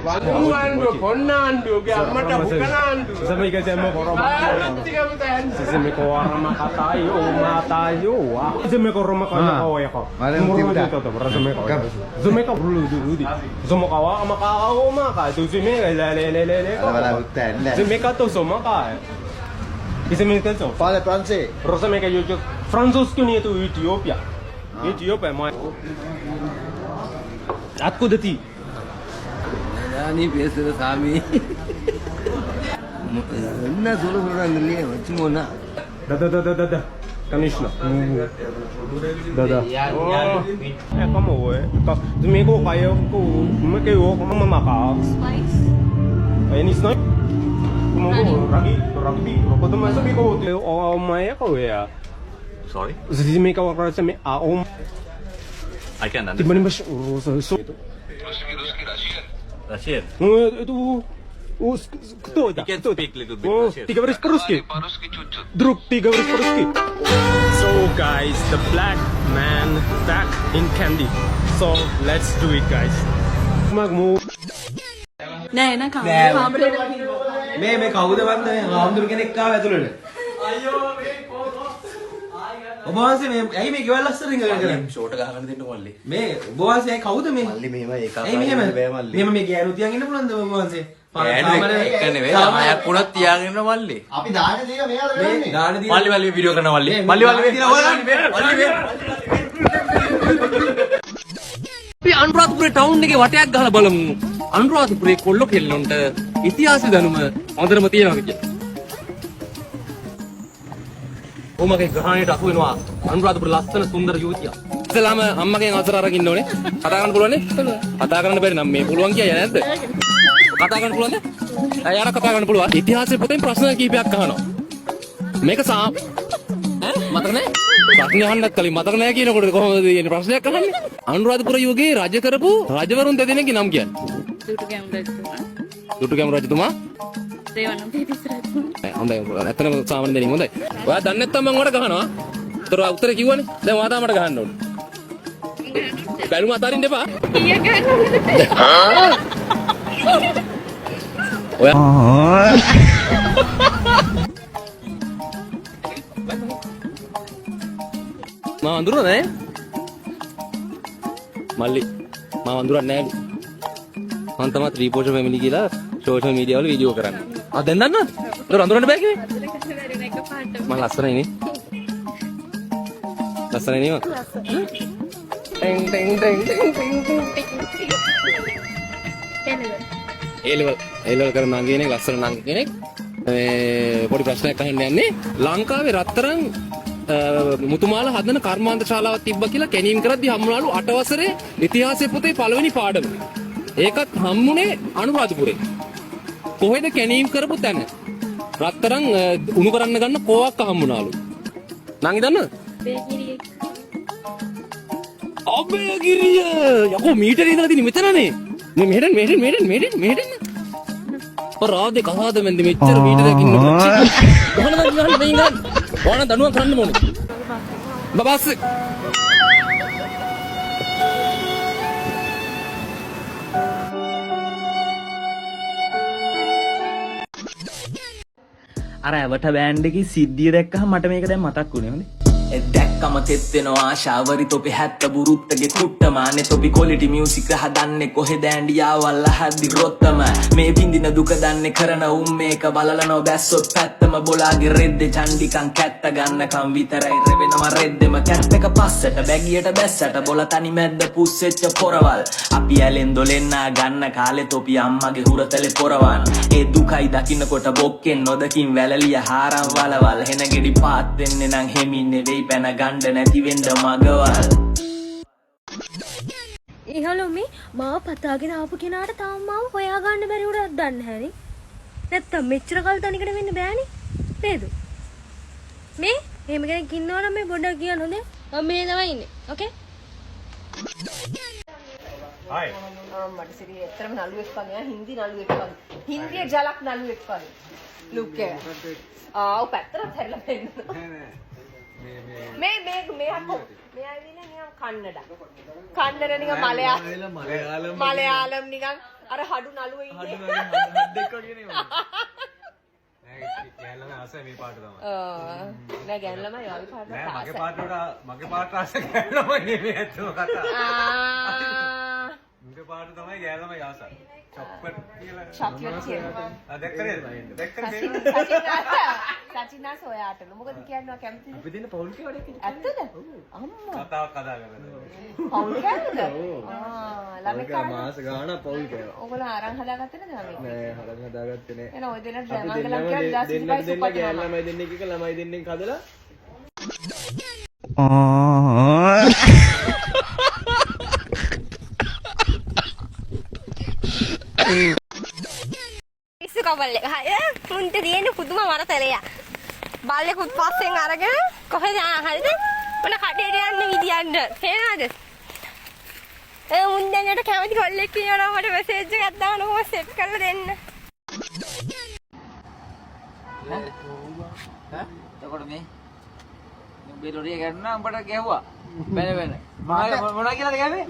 Wandu, Ponandu, Gamata Bukanandu. Sampai ke sini korang makan. Sini korang makan tayo, matayo. Sini korang makan kau ya kau. Murah itu tuh, berasa mereka. Sini kau perlu dulu di. Semua kau makan. Tu sini lele. Sini kau tu semua kau. Sini kau tu. Parle français. Rasa mereka juga. Fransus kini itu Ethiopia. Ethiopia mai. Aku deti. நீ பேசுற சாமி என்ன சொல்றாங்க இல்லையே வச்சுமோனா Da. Kanishna. Da. Kamu Demi ko kayo ko makayo kamu makan. Spice. Ini snoy. Kamu ragi. Kau tu masuk ko oh maya ko ya. Sorry, Jadi mereka orang rasa om. I can't understand. Tiba-tiba so. Russian. Itu кто это? You can speak little bit Russian. Ты говоришь по-русски? По-русски чуть-чуть. Друг, ты говоришь по-русски? So guys, the black man back in Candy. So let's do it guys. නෑ එන කාමරේට මේ කවුද වන්ද ආම්දුර කෙනෙක් ආව ඇතුළට ඔබ වහන්සේ මේ ඇයි මේ ගෙවල් අස්සරින් කරන්නේ ෂෝට් ගහන්න දෙන්න මල්ලි. මේ ඔබ වහන්සේ ඇයි කවුද මේ මල්ලි මෙහෙම ඒක ඇයි මෙහෙම මේ ගෑනු තියන් ඉන්න පුළුවන්ද ඔබ වහන්සේ එක නෙවෙයි ළමයක් වුණත් තියාගෙන ඉන්න මල්ලි. අපි දාන දීලා මෙයාලා කරන්නේ. දාන දීලා මල්ලි වීඩියෝ කරනවා මල්ලි. අපි අනුරාධපුර ටවුන් එකේ වටයක් ගහලා බලමු. අනුරාධපුරේ කොල්ල කෙල්ලොන්ට ඉතිහාස දැනුම හොඳටම තියෙනවා කියලා. ඔමගේ ග්‍රහණයට අහු වෙනවා අනුරාධපුර ලස්සන සුන්දර යුවතියක්. ඉතලාම අම්මගෙන් අතර අරගෙන ඉන්න ඕනේ. කතා කරන්න පුළුවන් නේ? කතා කරන්න බැරි නම් මේ පුළුවන් කියයි නැද්ද? කතා කරන්න පුළුවන්ද? යාර කතා කරන්න පුළුවන්. ඉතිහාසයේ පොතෙන් ප්‍රශ්න කීපයක් අහනවා. මේක මතක නැහැ? ප්‍රශ්න අහන්නත් කලින් මතක නැහැ කියනකොට කොහොමද මේ ප්‍රශ්නයක් අහන්නේ? අනුරාධපුර යුගයේ රජ කරපු රජවරුන් දෙදෙනෙක්ගේ නම් කියන්නේ. දුටුගැමුණු රජතුමා. දේවනම් පිටිස් රජතුමා. හොඳයි. ඇත්තටම සාමාන්‍ය දෙනින් හොඳයි. ඔයා දන්නේ නැත්නම් මම ඔයාලට ගහනවා. උත්තර උත්තරේ කිව්වනේ. දැන් ඔයා තාමට ගහන්න ඕනේ. බැලුම අතාරින්න එපා. කීය ගන්න. ඔයා මම අඳුරන්නේ නැහැ. මල්ලි මම අඳුරන්නේ නැහැ. මම තමයි ත්‍රිපෝෂ ෆැමිලි කියලා සෝෂල් මීඩියා වල වීඩියෝ කරන්නේ. දැන් දන්නවද? ඒක අඳුරන්න බෑ කිව්වේ. මම ලස්සනයි නේ. ලස්සනයි නේ මම. එලෙවල් කරන නංගි කෙනෙක් ලස්සන නංගි කෙනෙක් පොඩි ප්‍රශ්නයක් අහන්න යන්නේ ලංකාවේ රත්තරන් මුතුමාල හදන කර්මාන්ත ශාලාවක් තිබ්බා කියලා කැණීම් කරද්දී හම්බුනාලු 8 වසරේ ඉතිහාසයේ පොතේ පළවෙනි පාඩම. ඒකත් හම්බුනේ අනුරාධපුරේ. කොහෙද කැණීම් කරපු තැන? රත්තරන් උණු කරන්න ගන්න කෝවක් හම්බුනාලු. නංගි දන්නවද? බේගිරියේ. අබේගිරිය. යකෝ මීටරේ ඉඳලා තියෙන්නේ මෙතනනේ. මෙහෙට. පරාදේ කහාද මෙන්ද මෙච්චර මීටරයක් ඉන්නකොට. ගහන්න. ඕන දනුවක් කරන්න ඕනේ. බබස්. අර ඇවට බෑන්ඩ් එකේ සිද්ධිය දැක්කම මට මේක දැන් මතක් වුණේ හොඳේ. දැක්කම තෙත් වෙනවා ශාවරි තොපි හැත්ත බුරුට්ටගේ කුට්ටමානේ තොපි කොලිටි මියුසික් හදන්නේ කොහෙද ඇන්ඩියාවල් අහද්දි රොත්තම මේ බින්දින දුක දන්නේ කරන මේක බලලනෝ බැස්සොත් පැත්තම බොලාගේ රෙද්දේ චන්ඩිකන් කැත්ත ගන්නකම් විතරයි රෙවෙනම රෙද්දෙම කැප් එක පස්සට බැගියට බැස්සට බොල තනි මැද්ද පුස්සෙච්ච පොරවල් අපි ඇලෙන් දොලෙන්නා ගන්න කාලේ තොපි අම්මගේ හුරතලේ පොරවන් ඒ දුකයි දකින්නකොට බොක්කෙන් නොදකින් වැලලිය හාරම් වලවල් හෙන ගෙඩි පාත් වෙන්නේ නම් හෙමින් නෙවෙයි පැන ගණ්ඩ නැති වෙන්න මගවල් ඉහළු මේ මාව පතාගෙන ආපු කෙනාට තාම මාව හොයාගන්න බැරි උඩක් දන්නේ නැහැනේ. නැත්තම් මෙච්චර කල් තනිකර වෙන්න බෑනේ. නේද? මේ එහෙම කෙනෙක් ඉන්නවා නම් මේ පොඩ්ඩක් කියන්න හොඳේ. මම මේ තමයි ඉන්නේ. ඕකේ? Hi. මට සිරි ඇත්තටම නළුවෙක් වගේ හින්දි නළුවෙක් වගේ. හින්දියේ ජලක් නළුවෙක් වගේ. ලුක් එක. ඔව් පැත්තට හැරිලා පෙන්නන. මේ අක්කෝ මේ ඇවිල්ලා නිකන් කන්නඩ නිකන් මලයාලම් නිකන් අර හඩු නළුවේ ඉන්නේ. දෙක වගේ නේ. නෑ ගෑල්ලම ආසයි මේ පාට තමයි. නෑ ගෑනු ළමයි යාවි පාට. නෑ මගේ පාට ආස ගෑල්ලම නෙමෙයි ඇත්තම කතා. මගේ පාට තමයි ගෑල්ලම ආස. චොක්ලට් කියලා. චොක්ලට් කියලා. දැක්කද? සචිනාස් ඔයාටලු. මොකද කියනවා කැමතිද? අපි දෙන්න පවුල් කෑවඩේ කියලා. ඇත්තද? අම්මා. කතාවක් කතා කරලා. පවුල් කෑවද? ළමයි කාට? මාස ගාන පවුල් කෑවා. ඔයගොල්ලෝ ආරං හදාගත්තේ නැද ළමයි? නෑ හදාගත්තේ නෑ. එන ඔය දෙන්නට මංගලම් කියලා 10 දෙන්න ගෑල්ලමයි දෙන්නෙක් එක ළමයි දෙන්නෙක් හදලා පිස්සු කවල් එක. හය මුන්ට තියෙන පුදුම මරතලයක්. බල්ලෙකුත් පස්සෙන් අරගෙන කොහෙද හරිද? මොන කඩේට යන්න විදියන්න. හේනද? මුන් දැනට කැමති කොල්ලෙක් කියනවා මට මෙසේජ් එකක් දාන්න කොහොම සෙට් කරලා දෙන්න. එතකොට මේ උඹේ ලොරිය ගන්නවා උඹට ගැහුවා. වෙන මොනවා කියලාද ගැහුවේ?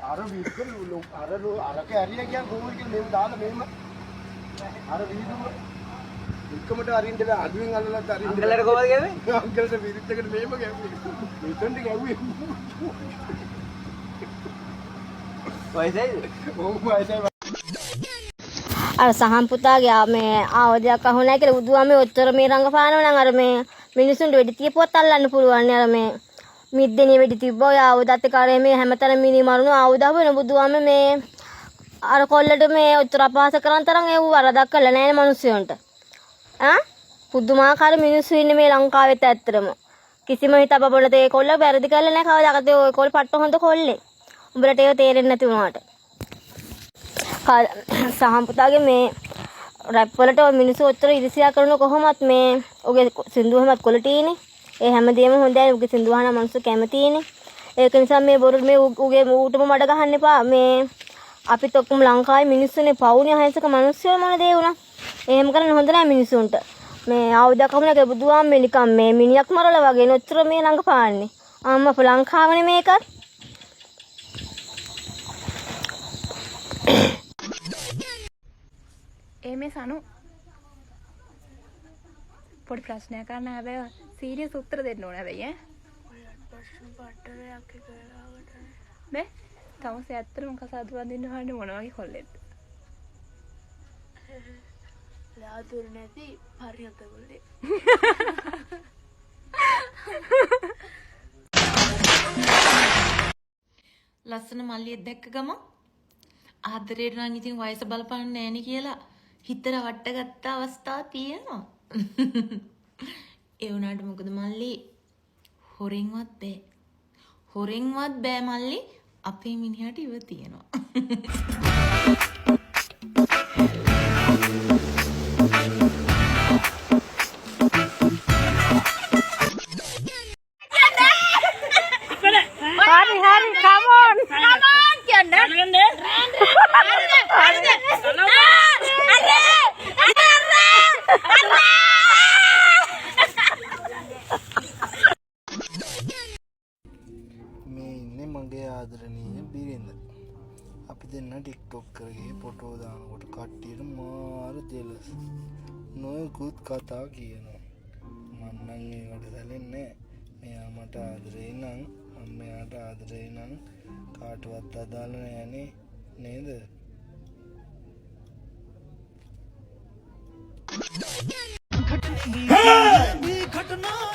අර විස්කල් අරක ඇරියා කියන කොහොමද කියලා මේව දාලා මේම අර වීදුව එක්කමට අරින්න බෑ අඩුවෙන් අල්ලලා අරින්න අංකලට කොහොමද ගැහුවේ? අංකල්ට විරිත් එකට මේම ගැව්වේ මෙතෙන්ට ගැව්වේ වයිසයිද? ඕම් වයිසයි අර සහන් පුතාගේ මේ ආවදයක් අහුණා කියලා බුදුහාමේ ඔච්චර මේ රංගපානවා නම් අර මේ මිනිසුන්ට වෙඩි තියපුවත් අල්ලන්න පුළුවන් නේ අර මේ මිද්දෙනිය වෙඩි තිබ්බා ඔය ආවදත් කරේ මේ හැමතැනම මිනි මරුණු ආවදව වෙන බුදුහාමේ මේ අර කොල්ලට මේ ඔච්චර අපහාස කරන් තරම් ඒව වරදක් කළා නෑනේ මිනිස්සුන්ට පුදුමාකාර මිනිස්සු ඉන්නේ මේ ලංකාවෙත් ඇත්තටම කිසිම හිත බබලට ඒ කොල්ල වැරදි කරලා නෑ කවදාකද ඔය කොල් පට්ට හොඳ කොල්ලේ උඹලට ඒක තේරෙන්නේ නැති වුණාට සහන් පුතාගේ මේ රැප් වලට ඔය මිනිස්සු ඔච්චර ඉරිසියා කරන කොහොමත් මේ ඔගේ සින්දුවමත් ක්වොලිටිනේ ඒ හැමදේම හොඳයි ඔගේ සින්දුව අහන මිනිස්සු කැමතිනේ ඒක නිසා මේ බොරු මේ උගේ ඌටම මඩ ගහන්න එපා මේ අපිත් ඔක්කොම ලංකාවේ මිනිස්සුනේ පවුනේ අහිංසක මිනිස්සු මොන දේ වුණා එහෙම කරන්න හොඳ නැහැ මිනිස්සුන්ට මේ ආයුධ කමුණගේ බුදුහාම මේ නිකන් මේ මිනිහක් මරලා වගේ නොච්චර මේ ළඟ පාන්නේ අම්මා ලංකාවනේ මේකත් මේ සනු පොඩි ප්‍රශ්නයක් අහන්න හැබැයි සීරියස් උත්තර දෙන්න ඕන හැබැයි ඈ ප්‍රශ්න පට්ටරයක් කරලාවට මේ තමස ඇත්තටම කසාද වඳින්න හන්නේ මොන වගේ කොල්ලෙක්ද ලාදුර නැති පරියත කොල්ලේ ලස්සන මල්ලියෙක් දැක්ක ගම ආදරේට නම් ඉතින් වයස බලපන්නේ නෑනේ කියලා හිතට වට්ටගත්ත අවස්ථා තියෙනවා. ඒ වුණාට මොකද මල්ලි හොරෙන්වත් බෑ. හොරෙන්වත් බෑ මල්ලි අපේ මිනිහට ඉව තියෙනවා. Hari, come on, Kianda. මේ ඉන්නේ මගේ ආදරණීය බිරිඳ. අපි දෙන්න ටික්ටොක් කරේ ෆොටෝ දානකොට කට්ටියට මාර ජෙලස්. නොයෙකුත් කතා කියනවා. මම නම් ඒකට සැලෙන්නේ නැහැ. මෙයා මට ආදරේ නම් මම මෙයාට ආදරේ නම් කාටවත් අදාළ නෑනේ නේද? घटना